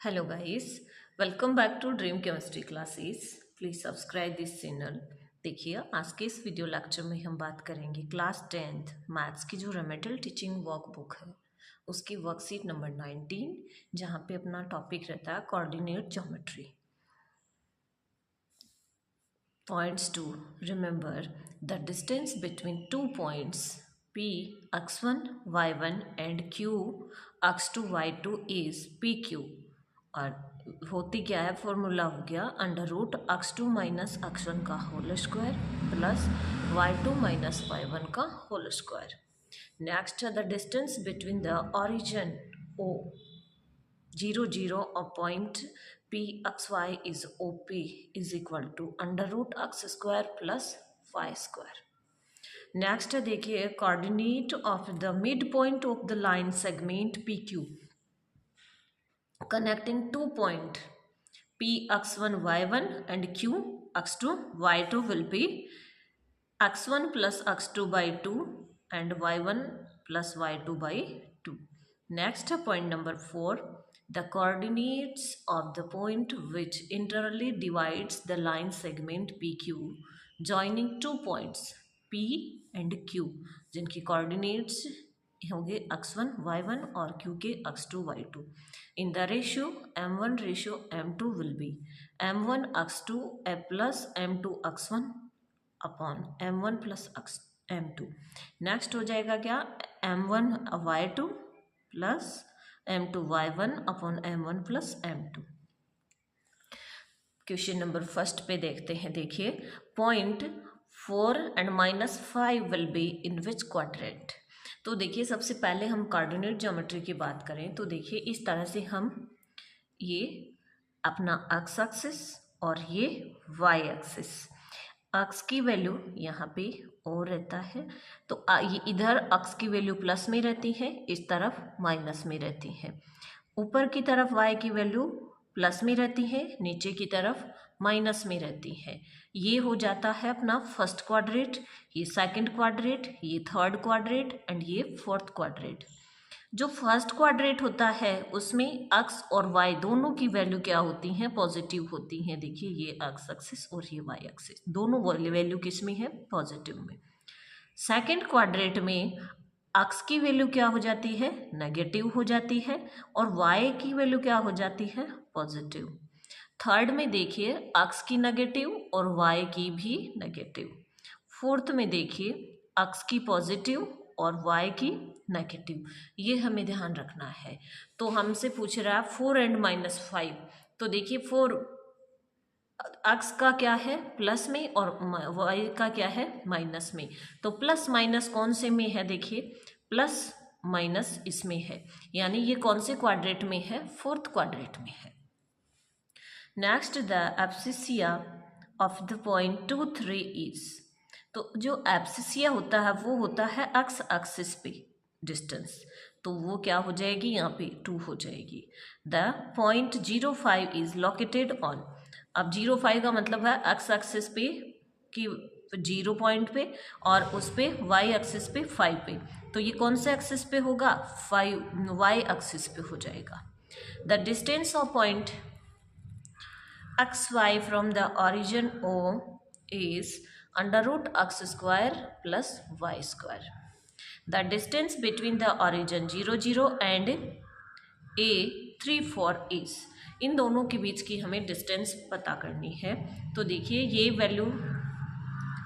Hello guys, welcome back to dream chemistry classes. Please subscribe this channel. देखिए, आज के इस वीडियो लेक्चर में हम बात करेंगे क्लास 10th मैथ्स की जो रेमेडियल टीचिंग वर्कबुक है उसकी वर्कशीट नंबर 19, जहाँ पे अपना टॉपिक रहता है coordinate geometry. Points to remember: the distance between 2 points P x1 y1 and Q x2 y2 is PQ। और होती क्या है, फॉर्मूला हो गया under root x2 minus x1 का whole square plus y2 minus y1 का whole square. Next, the distance between the origin O 0 0 और point P x y is OP is equal to under root x square plus y square. Next देखिए, coordinate of the mid point of the line segment PQ connecting 2 points P x1 y1 and Q x2 y2 will be x1 plus x2 by 2 and y1 plus y2 by 2. Next, point number 4. The coordinates of the point which internally divides the line segment PQ joining 2 points P and Q, जिनकी coordinates होंगे x1 y1 और q के x2 y2 in the ratio m1 ratio m2 will be m1 x2 plus m2 x1 upon m1 plus m2। Next हो जाएगा क्या, m1 y2 plus m2 y1 upon m1 plus m2। Question number first पे देखते हैं। देखिए, point 4 and -5 will be in which quadrant. तो देखिए, सबसे पहले हम कोऑर्डिनेट ज्योमेट्री की बात करें तो देखिए इस तरह से हम ये अपना x एक्सिस और ये y एक्सिस, x की वैल्यू यहाँ पे और रहता है तो ये इधर x की वैल्यू प्लस में रहती है, इस तरफ माइनस में रहती है। ऊपर की तरफ y की वैल्यू प्लस में रहती है, नीचे की तरफ माइनस में रहती है। ये हो जाता है अपना फर्स्ट क्वाड्रेंट, ये सेकंड क्वाड्रेंट, ये थर्ड क्वाड्रेंट एंड ये फोर्थ क्वाड्रेंट। जो फर्स्ट क्वाड्रेंट होता है उसमें x और y दोनों की वैल्यू क्या होती हैं, पॉजिटिव होती हैं। देखिए, ये x एक्सिस और ये y एक्सिस दोनों वैल्यू किस में है, पॉजिटिव में। सेकंड क्वाड्रेंट में x की वैल्यू क्या हो जाती है, नेगेटिव हो जाती है और y की वैल्यू क्या हो जाती है, पॉजिटिव। थर्ड में देखिए x की नेगेटिव और y की भी नेगेटिव। फोर्थ में देखिए x की पॉजिटिव और y की नेगेटिव। ये हमें ध्यान रखना है। तो हमसे पूछ रहा है 4 and -5, तो देखिए 4 x का क्या है, प्लस में और y का क्या है, माइनस में। तो प्लस माइनस कौन से में है, देखिए प्लस माइनस इसमें है, यानी ये कौन से क्वाड्रेंट में है, फोर्थ क्वाड्रेंट में है। Next, the abscissa of the point 2 3 is. तो जो एब्सिसिया होता है वो होता है x एक्सिस पे डिस्टेंस, तो वो क्या हो जाएगी, यहाँ पे 2 हो जाएगी। The point 05 is located on. अब 05 का मतलब है x एक्सिस पे कि 0 पॉइंट पे और उस पे y एक्सिस पे 5 पे, तो ये कौन से एक्सिस पे होगा, 5 y एक्सिस पे हो जाएगा। The distance of point xy from the origin O is under root x square plus y square. The distance between the origin 0 0 and A 3 4 is। इन दोनों के बीच की हमें डिस्टेंस पता करनी है। तो देखिए ये वैल्यू,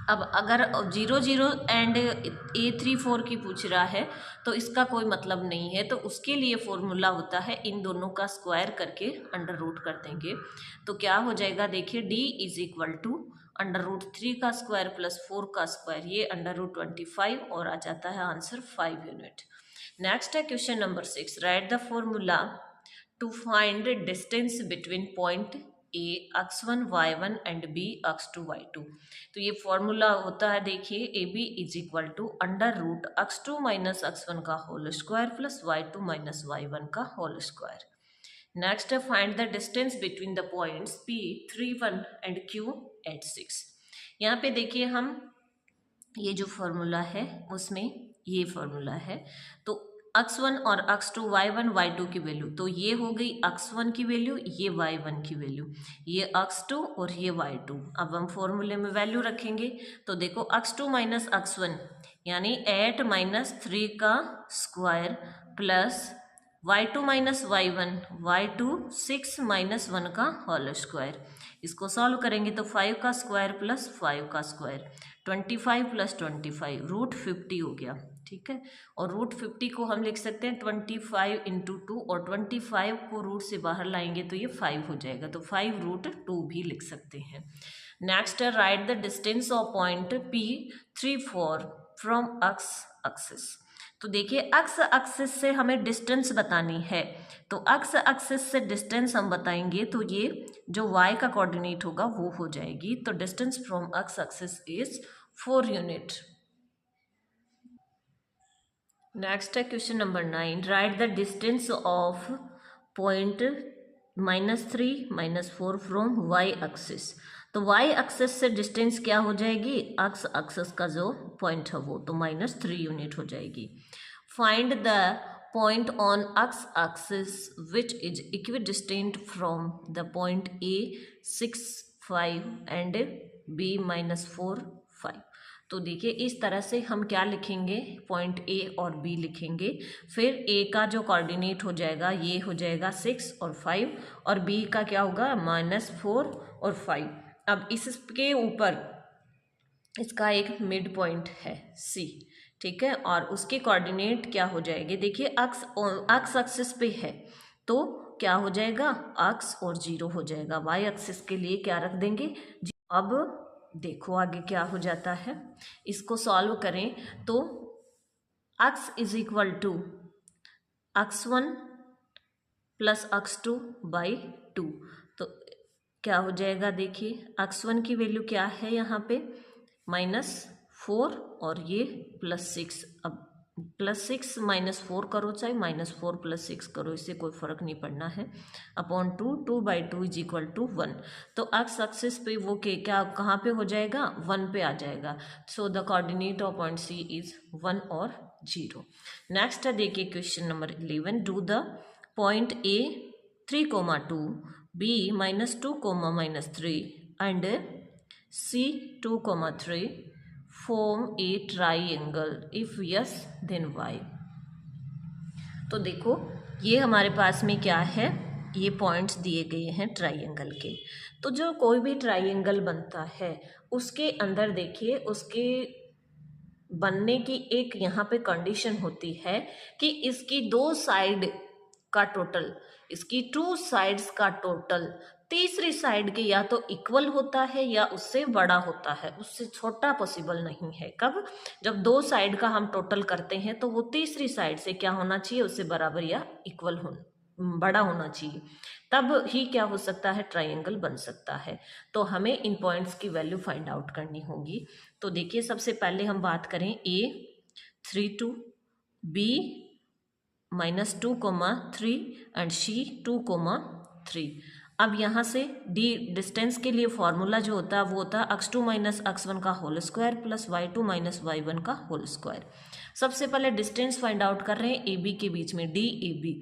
अब अगर 0 0 एंड A3 4 की पूछ रहा है तो इसका कोई मतलब नहीं है, तो उसके लिए फॉर्मूला होता है इन दोनों का स्क्वायर करके अंडर रूट कर देंगे। तो क्या हो जाएगा, देखिए D is equal to under root 3 का स्क्वायर प्लस 4 का स्क्वायर, ये अंडर रूट 25 और आ जाता है आंसर 5 यूनिट। नेक्स्ट है question number 6। Write the formula to find distance between point A x1 y1 and B x2 y2। तो ये फॉर्मूला होता है, देखिए A B is equal to under root x2 minus x1 का whole square plus y2 minus y1 का whole square. Next है find the distance between the points P 3 1 and Q 8 6। यहाँ पे देखिए हम ये जो फॉर्मूला है उसमें ये फॉर्मूला है, तो x1 और x2 y1 y2 की वैल्यू, तो ये हो गई x1 की वैल्यू, ये y1 की वैल्यू, ये x2 और ये y2। अब हम फॉर्मूले में वैल्यू रखेंगे तो देखो x2 माइनस x1 यानी 8 माइनस 3 का square plus y2 minus y1 y2 6 minus 1 का होल स्क्वायर। इसको सॉल्व करेंगे तो 5 का स्क्वायर प्लस 5 का स्क्वायर 25 प्लस 25 रूट 50 हो गया। ठीक है, और रूट 50 को हम लिख सकते हैं 25 इंटू 2 और 25 को रूट से बाहर लाएंगे तो ये 5 हो जाएगा, तो 5 रूट 2 भी लिख सकते हैं। नेक्स्ट है right the distance of point P34 from x axis. तो देखिए x एक्सिस से हमें डिस्टेंस बतानी है, तो x एक्सिस से डिस्टेंस हम बताएंगे तो ये जो y का कोऑर्डिनेट होगा वो हो जाएगी, तो distance from x axis is 4 unit. Next है question number 9, write the distance of point -3 -4 from y axis. तो y एक्सिस से डिस्टेंस क्या हो जाएगी, x एक्सिस का जो पॉइंट है वो, तो -3 यूनिट हो जाएगी। Find the point on x axis which is equidistant from the point A 6 5 and B -4 5। तो देखिए इस तरह से हम क्या लिखेंगे, पॉइंट ए और बी लिखेंगे, फिर ए का जो कोऑर्डिनेट हो जाएगा ये हो जाएगा 6 और 5 और बी का क्या होगा -4 और 5। अब इसके ऊपर इसका एक मिड पॉइंट है सी, ठीक है, और उसके कोऑर्डिनेट क्या हो जाएंगे, देखिए एक्स एक्सिस पे है तो क्या हो जाएगा, एक्स और 0 हो जाएगा, वाई एक्सिस के लिए क्या रख देंगे। अब देखो आगे क्या हो जाता है, इसको सॉल्व करें तो x is equal to x1 plus x2 by 2। तो क्या हो जाएगा, देखिए x1 की वैल्यू क्या है यहाँ पे -4 और ये +6। अब +6 -4 करो चाहे -4 + 6 करो, इससे कोई फर्क नहीं पड़ना है, अपॉन 2 2/2 इज इक्वल टू 1। तो एक्स एक्सिस पे वो के क्या कहाँ पे हो जाएगा, 1 पे आ जाएगा। So the coordinate of point C is 1 और 0। नेक्स्ट है देखिए question number 11, do the point A 3,2 B -2, -3 and C 2,3 form a triangle, if yes then why। तो देखो ये हमारे पास में क्या है, ये पॉइंट्स दिए गए हैं ट्राइंगल के। तो जो कोई भी ट्राइंगल बनता है उसके अंदर देखिए उसके बनने की एक यहाँ पे कंडीशन होती है कि इसकी 2 साइड का टोटल, इसकी 2 साइड्स का टोटल तीसरी साइड के या तो इक्वल होता है या उससे बड़ा होता है, उससे छोटा पॉसिबल नहीं है। कब, जब 2 साइड का हम टोटल करते हैं तो वो तीसरी साइड से क्या होना चाहिए, उससे बराबर या इक्वल बड़ा होना चाहिए, तब ही क्या हो सकता है, ट्राइंगल बन सकता है। तो हमें इन पॉइंट्स की वैल्यू फाइंड आउट करनी होगी। तो देखिए सबसे पहले हम बात करें A 3 2 B -2, 3 एंड C 2, 3। अब यहाँ से डी डिस्टेंस के लिए फॉर्मूला जो होता है वो होता है x2 माइनस x1 का whole square plus y2 minus y1 का होल स्क्वायर। सबसे पहले डिस्टेंस फाइंड आउट कर रहे हैं ए बी के बीच में, डी ए बी।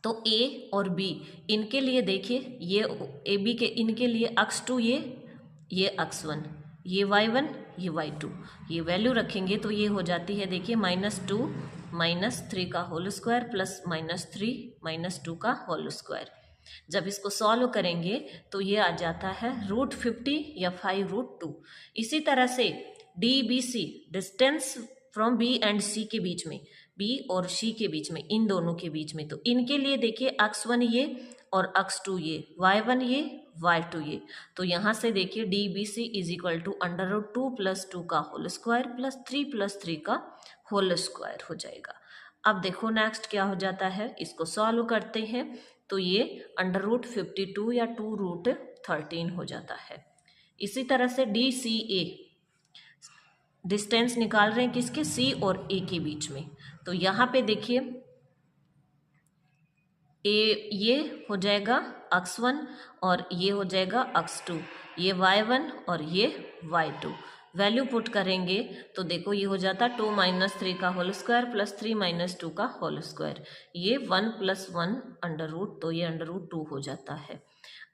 तो ए और बी इनके लिए देखिए, ये ए बी के इनके लिए x2 ये x1, ये y1 ये y2, ये वैल्यू रखेंगे तो ये हो जाती है देखिए -2 -3 का होल स्क्वायर प्लस -3 -2 का होल स्क्वायर। जब इसको सॉल्व करेंगे तो ये आ जाता है √50 या 5√2। इसी तरह से D B C distance from B and C के बीच में, बी और सी के बीच में, इन दोनों के बीच में, तो इनके लिए देखिए x1 ये और x2 ये, y1 ये y2 ये। तो यहाँ से देखिए D B C is equal to √2 + 2 का होल स्क्वायर प्लस 3 + 3 का होल स्क्वायर हो जाएगा। अब देखो नेक्स्ट क्या हो जाता है, इसको सॉल्व करते हैं तो ये √52 या 2√13 हो जाता है। इसी तरह से डी सी ए डिस्टेंस निकाल रहे हैं किसके, सी और ए के बीच में। तो यहाँ पे देखिए ए ये हो जाएगा x1 और ये हो जाएगा x2, ये y1 और ये y2। वैल्यू पुट करेंगे तो देखो ये हो जाता 2 माइनस 3 का होल स्क्वायर प्लस 3 माइनस 2 का होल स्क्वायर, ये 1 प्लस 1 अंडर रूट, तो ये अंडर रूट 2 हो जाता है।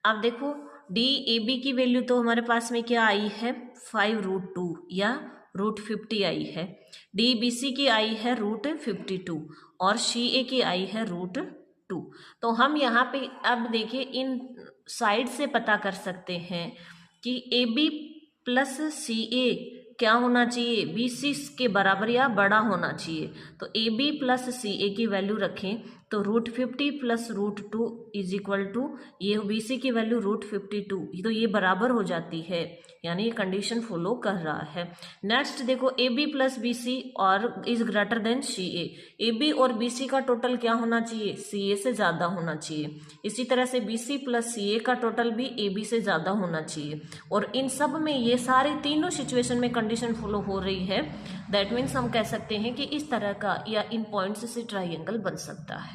अब देखो डी ए बी की वैल्यू तो हमारे पास में क्या आई है 5 रूट 2 या रूट 50 आई है, डी बी सी की आई है रूट 52 और सी ए की आई है रूट 2। तो हम यहाँ पे अब देखिए इन साइड से पता कर सकते हैं कि ए बी प्लस सी ए क्या होना चाहिए, बी सी के बराबर या बड़ा होना चाहिए। तो ए बी प्लस सी ए की वैल्यू रखें तो root 50 plus root 2 is equal to, ये बी सी की वैल्यू रूट 52, तो ये बराबर हो जाती है, यानी ये कंडीशन फॉलो कर रहा है। नेक्स्ट देखो A B plus B C और is greater than C A B और बी सी का टोटल क्या होना चाहिए, सी ए से ज़्यादा होना चाहिए। इसी तरह से बी सी प्लस सी ए का टोटल भी ए बी से ज़्यादा होना चाहिए। और इन सब में ये सारे तीनों सिचुएशन में कंडीशन फॉलो हो रही है। दैट मीन्स हम कह सकते हैं कि इस तरह का या इन पॉइंट्स से ट्राइंगल बन सकता है।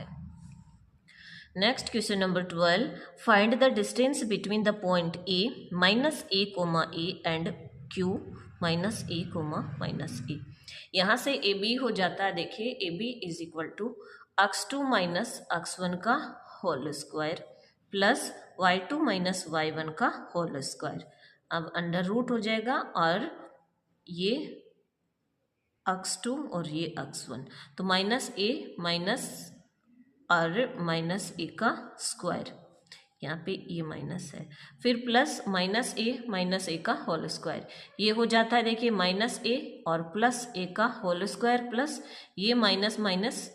Next question number 12, find the distance between the point A minus A comma A and Q minus A comma minus A. यहाँ से ए बी हो जाता है, देखिए A B is equal to x2 minus x1 का whole square plus y2 minus y1 का whole square. अब under root हो जाएगा और ये x2 और ये x1, तो माइनस ए माइनस और माइनस ए का स्क्वायर, यहाँ पे ये माइनस है, फिर प्लस माइनस ए का होल स्क्वायर, ये हो जाता है देखिए माइनस ए और प्लस ए का होल स्क्वायर प्लस ये माइनस माइनस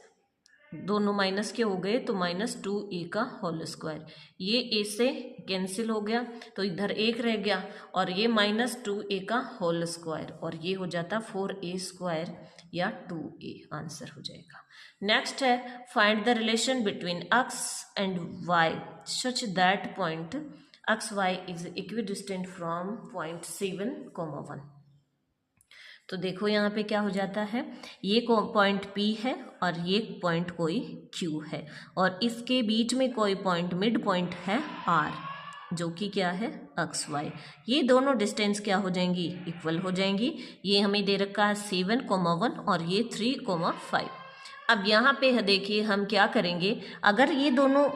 दोनों माइनस के हो गए तो माइनस 2a का होल स्क्वायर, ये a से कैंसिल हो गया तो इधर एक रह गया और ये माइनस 2a का होल स्क्वायर और ये हो जाता 4a स्क्वायर या 2a, आंसर हो जाएगा। नेक्स्ट है find the relation between x एंड y such that point X Y is equidistant from point 7,1। तो देखो यहाँ पे क्या हो जाता है, ये पॉइंट P है और ये पॉइंट कोई Q है और इसके बीच में कोई पॉइंट मिड पॉइंट है R जो कि क्या है एक्स वाई। ये दोनों डिस्टेंस क्या हो जाएंगी, इक्वल हो जाएंगी। ये हमें दे रखा है 7,1 और ये 3,5। अब यहाँ पे देखिए हम क्या करेंगे, अगर ये दोनों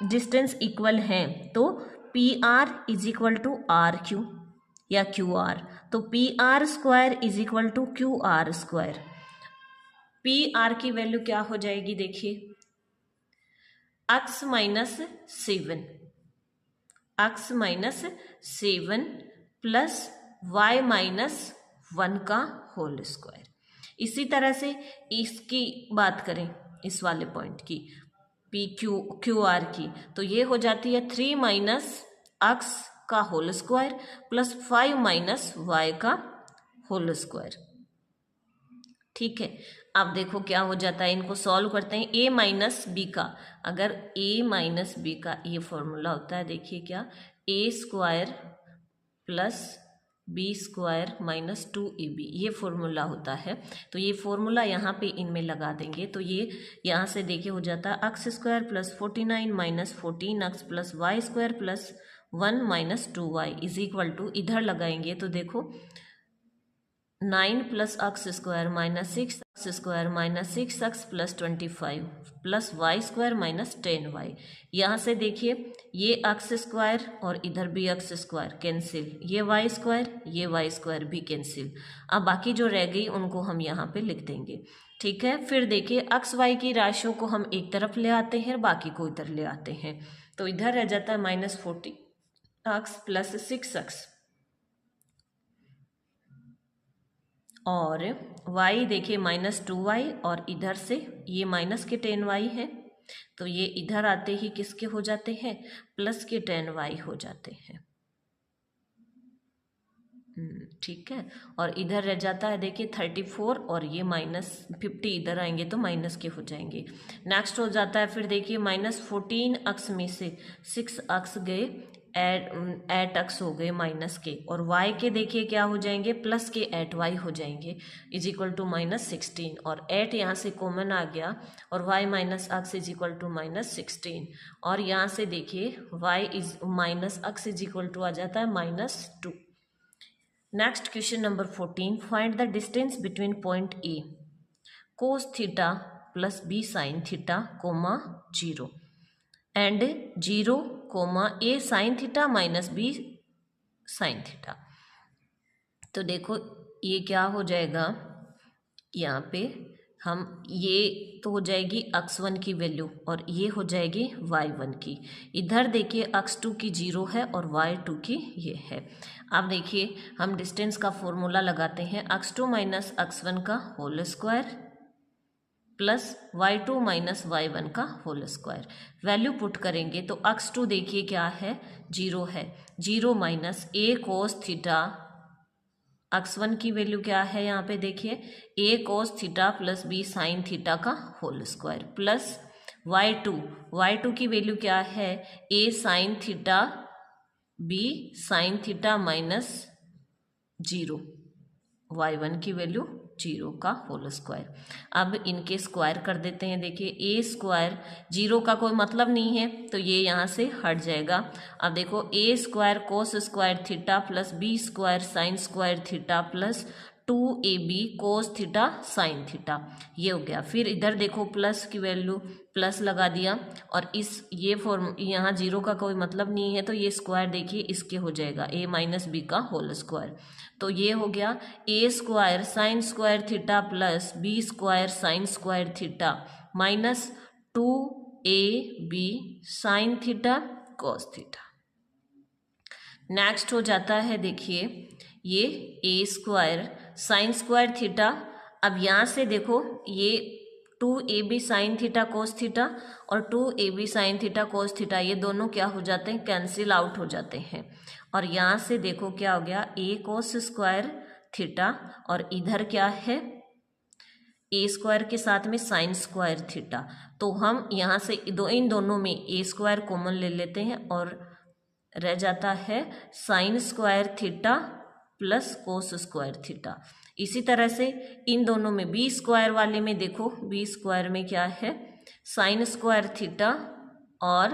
डिस्टेंस इक्वल हैं तो P R is equal to R Q या क्यू आर, तो P R square is equal to Q R square. P R की वैल्यू क्या हो जाएगी, देखिए X minus 7 plus Y minus 1 का होल स्क्वायर। इसी तरह से इसकी बात करें, इस वाले पॉइंट की पी क्यू आर की, तो ये हो जाती है 3 माइनस एक्स का whole square plus 5 minus Y का होल स्क्वायर। ठीक है, अब देखो क्या हो जाता है, इनको सॉल्व करते हैं। a माइनस बी का, अगर a माइनस बी का ये फॉर्मूला होता है, देखिए क्या, a square plus B square minus 2ab, ये फॉर्मूला होता है। तो ये फॉर्मूला यहाँ पे इनमें लगा देंगे तो ये यहाँ से देखिए हो जाता है X square plus 49 minus 14x plus Y square plus 1 minus 2y is equal to, इधर लगाएंगे तो देखो 9 plus X square minus 6x square minus 6x plus 25 plus Y square minus 10y। यहाँ से देखिए ये एक्स स्क्वायर और इधर भी एक्स स्क्वायर कैंसिल, ये वाई स्क्वायर भी कैंसिल। अब बाकी जो रह गई उनको हम यहाँ पे लिख देंगे। ठीक है, फिर देखिए एक्स वाई की राशियों को हम एक तरफ ले आते हैं, बाकी को इधर ले आते हैं, तो इधर रह जाता है माइनस 40x प्लस 6x और y देखिए माइनस 2y और इधर से ये माइनस के 10y है तो ये इधर आते ही किसके हो जाते हैं, प्लस के 10y हो जाते हैं। ठीक है, और इधर रह जाता है देखिए 34 और ये माइनस 50 इधर आएंगे तो माइनस के हो जाएंगे। नेक्स्ट हो जाता है फिर देखिए माइनस 14x में से 6x गए, 8x हो गए माइनस के, और y के देखिए क्या हो जाएंगे, प्लस के 8y हो जाएंगे इज इक्वल टू माइनस 16 और 8 यहाँ से कॉमन आ गया और y minus x is equal to minus 16 और यहाँ से देखिए y is minus x is equal to आ जाता है minus 2। Next question number 14, find the distance between point A cos theta plus B sine theta comma 0 and 0 comma A sine theta minus B sine theta. तो देखो ये क्या हो जाएगा, यहाँ पे हम ये तो हो जाएगी x1 की वैल्यू और ये हो जाएगी y1 की। इधर देखिए x2 की 0 है और y2 की ये है। अब देखिए हम डिस्टेंस का फॉर्मूला लगाते हैं, x2 माइनस x1 का whole square plus y2 minus y1 का होल स्क्वायर। वैल्यू पुट करेंगे तो x2 देखिए क्या है, 0 है, 0 माइनस ए कोस थीटा, x1 की वैल्यू क्या है यहाँ पे देखिए, A cos theta plus B sine theta का होल स्क्वायर प्लस y2 की वैल्यू क्या है, A sine theta B sine theta minus 0, y1 की वैल्यू 0 का होल स्क्वायर। अब इनके स्क्वायर कर देते हैं, देखिए ए स्क्वायर, 0 का कोई मतलब नहीं है तो ये यहाँ से हट जाएगा। अब देखो A square cos square theta plus B square sine square theta plus 2ab cos theta sine theta, ये हो गया। फिर इधर देखो प्लस की वैल्यू प्लस लगा दिया और इस ये फॉर्म यहाँ 0 का कोई मतलब नहीं है तो ये स्क्वायर देखिए इसके हो जाएगा, a माइनस बी का होल स्क्वायर। तो ये हो गया A square sine square theta plus B square sine square theta minus 2ab sine theta cos theta. Next हो जाता है देखिए ये A square sine square theta. अब यहाँ से देखो ये 2ab sine theta cos theta और 2ab sine theta cos theta, ये दोनों क्या हो जाते हैं, कैंसिल आउट हो जाते हैं। और यहाँ से देखो क्या हो गया, ए कोस स्क्वायर थीटा और इधर क्या है, ए स्क्वायर के साथ में साइन स्क्वायर थीटा। तो हम यहाँ से इन दोनों में ए स्क्वायर कॉमन ले लेते हैं और रह जाता है sign square theta plus cos square theta. इसी तरह से इन दोनों में बी स्क्वायर वाले में देखो, बी स्क्वायर में क्या है, साइन स्क्वायर थीटा और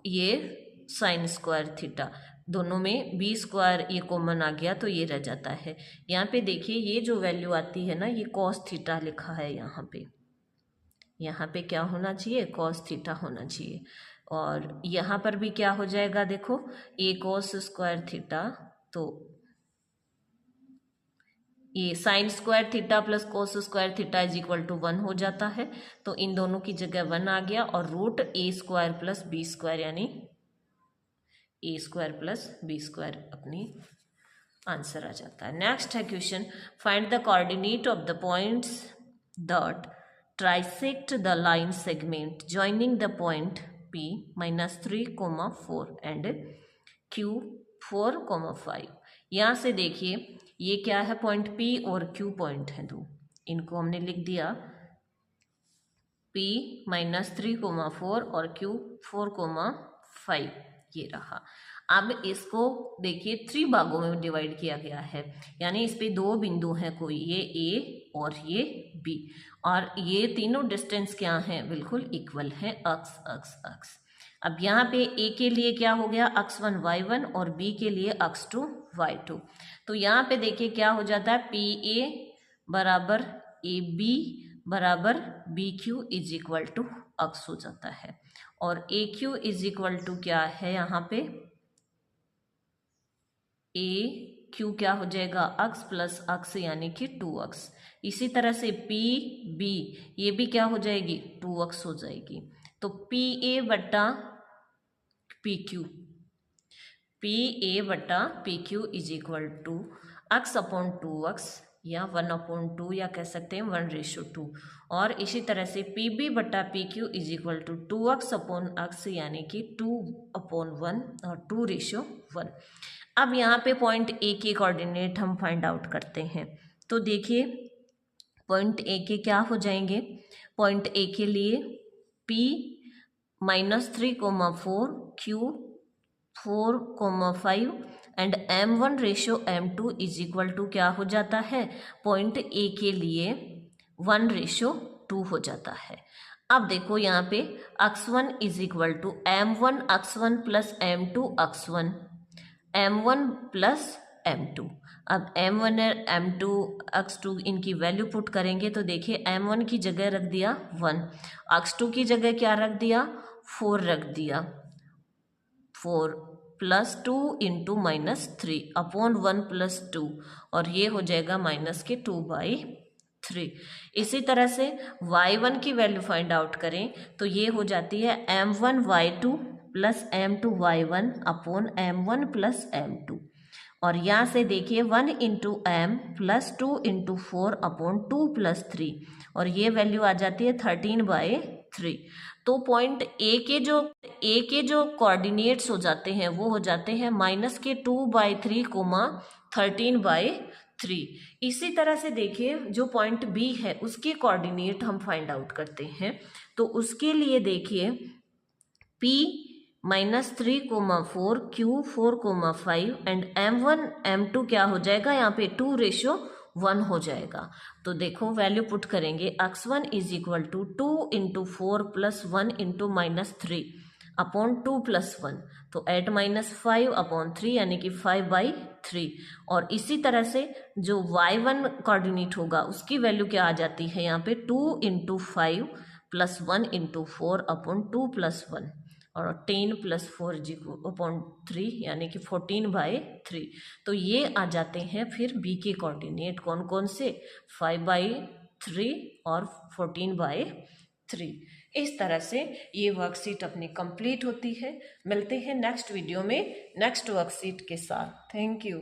ये साइन स्क्वायर थीटा, दोनों में बी स्क्वायर ये कॉमन आ गया तो ये रह जाता है। यहाँ पे देखिए ये जो वैल्यू आती है ना, ये कॉस थीटा लिखा है यहाँ पे क्या होना चाहिए, कॉस थीटा होना चाहिए। और यहाँ पर भी क्या हो जाएगा देखो, ए कॉस स्क्वायर थीटा, तो ये sine square theta plus cos square theta is equal to 1 हो जाता है। तो इन दोनों की जगह 1 आ गया और रूट ए स्क्वायर प्लस बी स्क्वायर यानी ए स्क्वायर प्लस बी स्क्वायर अपनी आंसर आ जाता है। नेक्स्ट है question, find the coordinate of the points that trisect the line segment joining the point P -3, 4 and Q 4, 5। यहाँ से देखिए ये क्या है, पॉइंट P और Q पॉइंट है दो, इनको हमने लिख दिया P -3, 4 और Q 4, 5, ये रहा। अब इसको देखिए 3 भागों में डिवाइड किया गया है, यानी इस पे 2 बिंदु हैं कोई, ये A और ये B, और ये तीनों डिस्टेंस क्या हैं, बिल्कुल इक्वल हैं, अक्स अक्स अक्स। अब यहाँ पे A के लिए क्या हो गया, x1 y1 और B के लिए x2 y2। तो यहाँ पे देखिए क्या हो जाता है, PA बराबर AB बराबर BQ is equal to x हो जाता है और AQ इज इक्वल टू क्या है, यहाँ पे AQ क्या हो जाएगा, x प्लस x यानी कि 2x। इसी तरह से PB ये भी क्या हो जाएगी, 2x हो जाएगी। तो PA बटा PQ is equal to x upon 2x या 1/2 या कह सकते हैं 1:2। और इसी तरह से PB बटा PQ is equal to 2x upon x यानी कि 2/1 और 2:1। अब यहाँ पे पॉइंट A के कोऑर्डिनेट हम फाइंड आउट करते हैं। तो देखिए पॉइंट A के क्या हो जाएंगे, पॉइंट A के लिए P -3, 4, Q 4, 5 and M1:M2 is equal to क्या हो जाता है, पॉइंट A के लिए 1:2 हो जाता है। अब देखो यहाँ पे x1 is equal to M1 x1 plus M2 x1, M1 plus M2। अब m1 और m2 x2 इनकी वैल्यू पुट करेंगे तो देखिए m1 की जगह रख दिया 1, x2 की जगह क्या रख दिया 4 रख दिया, 4 प्लस 2 इंटू -3 अपॉन 1 प्लस 2, और ये हो जाएगा -2/3। इसी तरह से y1 की वैल्यू फाइंड आउट करें तो ये हो जाती है m1y2 plus m2y1 upon m1 plus m2, और यहाँ से देखिए 1 into M plus 2 into 4 upon 2 plus 3, और ये वैल्यू आ जाती है 13/3। तो पॉइंट ए के जो कोऑर्डिनेट्स हो जाते हैं वो हो जाते हैं -2/3 कोमा 13/3। इसी तरह से देखिए जो पॉइंट बी है उसके कोऑर्डिनेट हम फाइंड आउट करते हैं, तो उसके लिए देखिए P -3,4 Q 4,5 and M1 M2 क्या हो जाएगा यहाँ पे 2:1 हो जाएगा। तो देखो वैल्यू पुट करेंगे x1 is equal to 2 into 4 plus 1 into -3 upon 2 plus 1, तो 8 -5 अपॉन 3 यानी कि 5/3। और इसी तरह से जो y1 कोऑर्डिनेट होगा उसकी वैल्यू क्या आ जाती है यहाँ पे 2 into 5 plus 1 into 4 upon 2 plus 1, और 10 प्लस 4/3 यानी कि 14/3। तो ये आ जाते हैं फिर बी के कोऑर्डिनेट कौन कौन से 5/3 और 14/3। इस तरह से ये वर्कशीट अपनी कंप्लीट होती है। मिलते हैं नेक्स्ट वीडियो में नेक्स्ट वर्कशीट के साथ। Thank you.